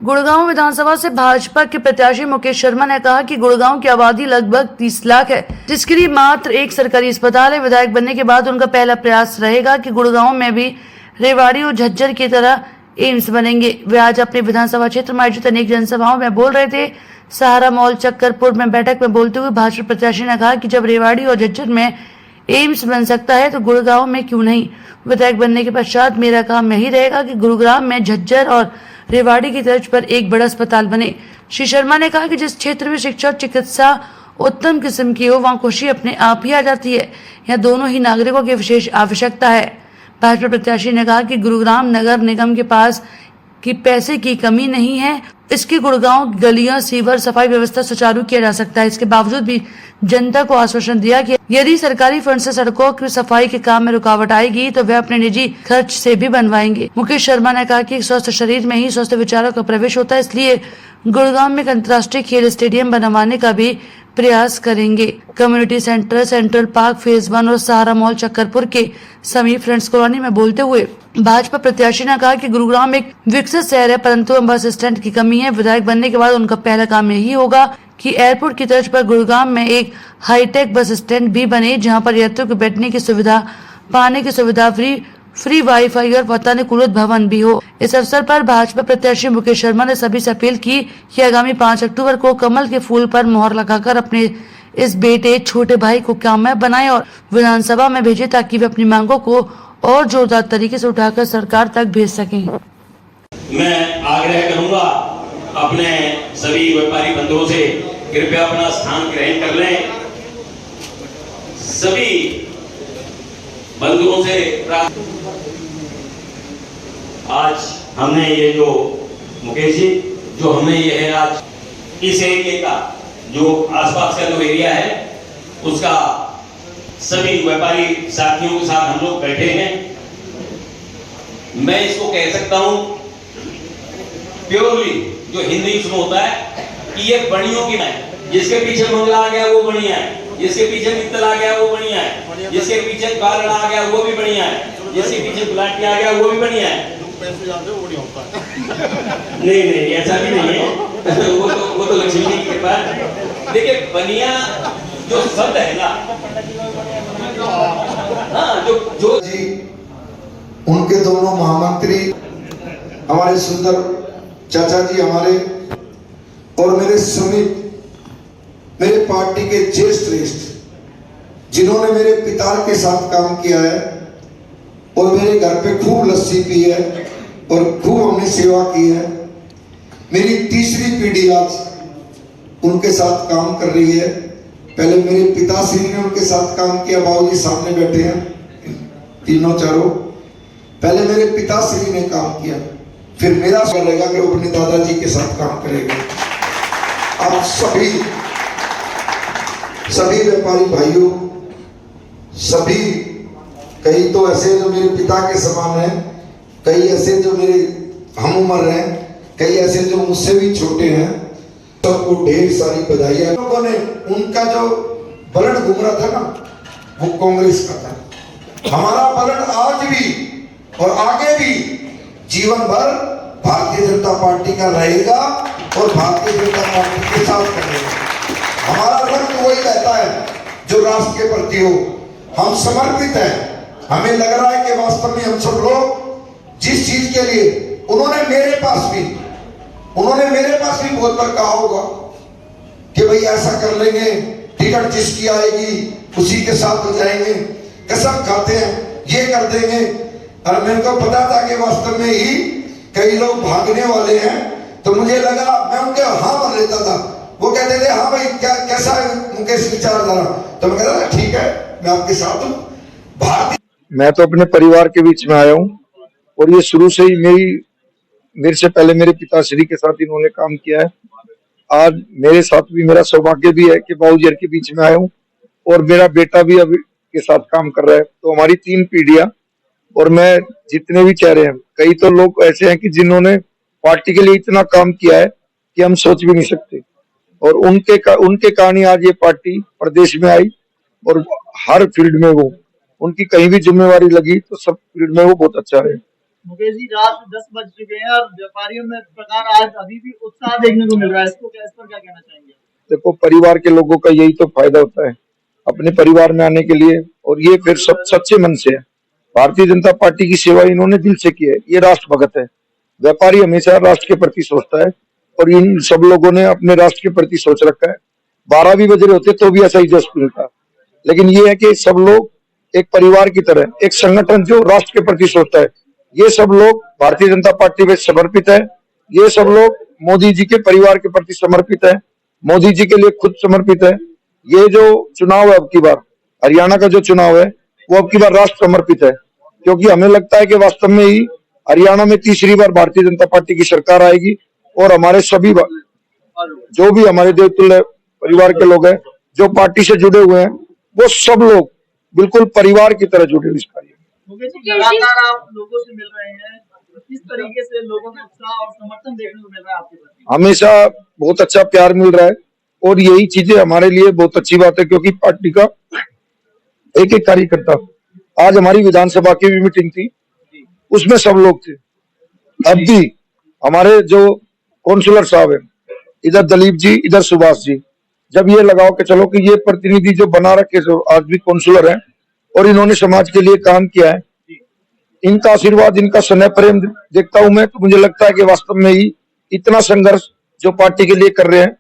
गुड़गांव विधानसभा से भाजपा के प्रत्याशी मुकेश शर्मा ने कहा कि गुड़गांव की आबादी लगभग 30 लाख है, जिसके लिए मात्र एक सरकारी अस्पताल है। विधायक बनने के बाद उनका पहला प्रयास रहेगा कि गुड़गांव में भी रेवाड़ी और झज्जर की तरह एम्स बनेंगे। वे आज अपने विधानसभा क्षेत्र में आयोजित अनेक जनसभाओं में बोल रहे थे। सहारा मॉल चक्करपुर में बैठक में बोलते हुए भाजपा प्रत्याशी ने कहा कि जब रेवाड़ी और झज्जर में एम्स बन सकता है तो गुड़गांव में क्यों नहीं। विधायक बनने के पश्चात मेरा काम यही रहेगा कि गुरुग्राम में झज्जर और रेवाड़ी की तर्ज पर एक बड़ा अस्पताल बने। श्री शर्मा ने कहा कि जिस क्षेत्र में शिक्षा और चिकित्सा उत्तम किस्म की हो, वहां खुशी अपने आप ही आ जाती है। यहाँ दोनों ही नागरिकों की विशेष आवश्यकता है। भाजपा प्रत्याशी ने कहा कि गुरुग्राम नगर निगम के पास की पैसे की कमी नहीं है। इसके गुड़गांव गलियां, सीवर, सफाई व्यवस्था सुचारू किया जा सकता है। इसके बावजूद भी जनता को आश्वासन दिया कि यदि सरकारी फंड से सड़कों की सफाई के काम में रुकावट आएगी तो वे अपने निजी खर्च से भी बनवाएंगे। मुकेश शर्मा ने कहा कि स्वस्थ शरीर में ही स्वस्थ विचारों का प्रवेश होता है, इसलिए गुड़गांव में एक अंतर्राष्ट्रीय खेल स्टेडियम बनवाने का भी प्रयास करेंगे। Community centre, central park phase 1 और सहारा मॉल चक्करपुर के समीप फ्रेंड्स कॉलोनी में बोलते हुए भाजपा प्रत्याशी ने कहा कि गुरुग्राम एक विकसित शहर है, परंतु बस स्टैंड की कमी है। विधायक बनने के बाद उनका पहला काम यही होगा कि एयरपोर्ट की तर्ज पर गुरुग्राम में एक हाईटेक बस स्टैंड भी बने, जहां पर यात्रियों को बैठने की सुविधा, पानी की सुविधा, फ्री वाईफाई और वातानुकूलित भवन भी हो। इस अवसर पर भाजपा प्रत्याशी मुकेश शर्मा ने सभी से अपील की कि आगामी 5 अक्टूबर को कमल के फूल पर मोहर लगाकर अपने इस बेटे छोटे भाई को कामयाब बनाए और विधानसभा में भेजे, ताकि वे अपनी मांगों को और जोरदार तरीके से उठाकर सरकार तक भेज सकें। मैं आग्रह करूंगा अपने सभी व्यापारी बंधुओं से, कृपया अपना स्थान ग्रहण कर लें। सभी बंधुओं से आज हमने ये जो मुकेश जी जो हमने ये है आज इस एरिया का जो आसपास का जो एरिया है उसका सभी व्यापारी साथियों के साथ हम लोग बैठे हैं। मैं इसको कह सकता हूं प्योरली जो हिंदी उसमें होता है कि ये बणियों की है। जिसके पीछे मंगला आ गया वो बढ़िया है, जिसके पीछे मित्तल आ गया वो बढ़िया है, जिसके पीछे कारण आ गया वो भी बढ़िया है, जिसके पीछे गुलाटी आ गया वो भी बढ़िया है। नहीं ऐसा भी नहीं है। वो तो लक्ष्मी की कृपा है। देखिए बनिया जो शब्द है ना, हाँ जो जी उनके दोनों महामंत्री हमारे सुंदर चाचा जी हमारे और मेरे समित मेरे पार्टी के ज्येष्ठ जिन्होंने मेरे पिता के साथ काम किया है और मेरे घर पे खूब लस्सी पी है और खूब हमने सेवा की है। मेरी तीसरी पीढ़ी आज उनके साथ काम कर रही है। पहले मेरे पिताश्री ने उनके साथ काम किया, बाबूजी सामने बैठे हैं तीनों चारों। पहले मेरे पिताश्री ने काम किया, फिर मेरा रहेगा कि वो अपने दादाजी के साथ काम करेगा। आप सभी व्यापारी भाइयों, सभी कई तो ऐसे जो मेरे पिता के समान हैं, कई ऐसे जो मेरे हम उम्र हैं, कई ऐसे जो मुझसे भी छोटे हैं, सबको ढेर सारी बधाइयां। लोगों ने उनका जो बलड घूम रहा था ना वो कांग्रेस का था। हमारा बलड आज भी और आगे भी जीवन भर भारतीय जनता पार्टी का रहेगा और भारतीय जनता पार्टी के साथ रहेगा। हमारा रंग वही रहता है जो राष्ट्र के प्रति हो। हम समर्पित हैं। हमें लग रहा है कि वास्तव में हम सब लोग जिस चीज के लिए उन्होंने मेरे पास भी बहुत बार कहा होगा कि भाई ऐसा कर लेंगे, टिकट जिसकी आएगी उसी के साथ हो जाएंगे, कसम खाते हैं ये कर देंगे। और मेरे को पता था कि वास्तव में ही कई लोग भागने वाले हैं, तो मुझे लगा मैं उनके हाँ मान लेता था। वो कहते थे हाँ भाई क्या कैसा है मुकेश विचारधारा, तो मैं कहता था ठीक है मैं आपके साथ हूँ। मैं तो अपने परिवार के बीच में आया हूँ और ये शुरू से ही मेरे से पहले मेरे पिताश्री के साथ इन्होंने काम किया है। आज मेरे साथ भी मेरा सौभाग्य भी है कि बाबूजी के बीच में आया हूँ और मेरा बेटा भी अभी के साथ काम कर रहा है। तो हमारी 3 पीढ़ियां और मैं जितने भी चेहरे हैं, कई तो लोग ऐसे हैं कि जिन्होंने पार्टी के लिए इतना काम किया है कि हम सोच भी नहीं सकते। और उनके कारण ही आज ये पार्टी प्रदेश में आई और हर फील्ड में वो उनकी कहीं भी जिम्मेवारी लगी तो सब फील्ड में वो बहुत अच्छा रहे। मुकेश जी, रात 10 बज चुके हैं और व्यापारियों में इस प्रकार आज अभी भी उत्साह देखने को मिल रहा है, इस पर क्या कहना चाहेंगे? देखो, परिवार के लोगों का यही तो फायदा होता है अपने परिवार में आने के लिए, और ये फिर सब सच्चे मन से है। भारतीय जनता पार्टी की सेवा इन्होंने दिल से की है, ये राष्ट्र भगत है। व्यापारी हमेशा राष्ट्र के प्रति सोचता है और इन सब लोगों ने अपने राष्ट्र के प्रति सोच रखा है। 12 भी बज रहे होते तो भी ऐसा ही जश्न मिलता, लेकिन ये है कि सब लोग एक परिवार की तरह, एक संगठन जो राष्ट्र के प्रति सोचता है, ये सब लोग भारतीय जनता पार्टी में समर्पित है। ये सब लोग मोदी जी के परिवार के प्रति समर्पित है, मोदी जी के लिए खुद समर्पित है। ये जो चुनाव है, अब की बार हरियाणा का जो चुनाव है, वो अब की बार राष्ट्र समर्पित है, क्योंकि हमें लगता है कि वास्तव में ही हरियाणा में तीसरी बार भारतीय जनता पार्टी की सरकार आएगी और हमारे सभी जो भी हमारे देवतुल्य परिवार के लोग हैं, जो पार्टी से जुड़े हुए हैं, वो सब लोग बिल्कुल परिवार की तरह जुड़े इस कार्य। मुकेश जी, लगातार आप लोगों से मिल रहे हैं, तो किस तरीके से लोगों का उत्साह और समर्थन देखने को मिल रहा है आपके प्रति? हमेशा बहुत अच्छा प्यार मिल रहा है और यही चीजें हमारे लिए बहुत अच्छी बात है, क्योंकि पार्टी का एक एक कार्यकर्ता, आज हमारी विधानसभा की भी मीटिंग थी, उसमें सब लोग थे। अब भी हमारे जो काउंसलर साहब है, इधर दलीप जी, इधर सुभाष जी, जब ये लगाओ कि चलो कि ये प्रतिनिधि जो बना रखे जो आज भी काउंसलर हैं और इन्होंने समाज के लिए काम किया है, इनका आशीर्वाद, इनका स्नेह प्रेम देखता हूं मैं, तो मुझे लगता है कि वास्तव में ही इतना संघर्ष जो पार्टी के लिए कर रहे हैं,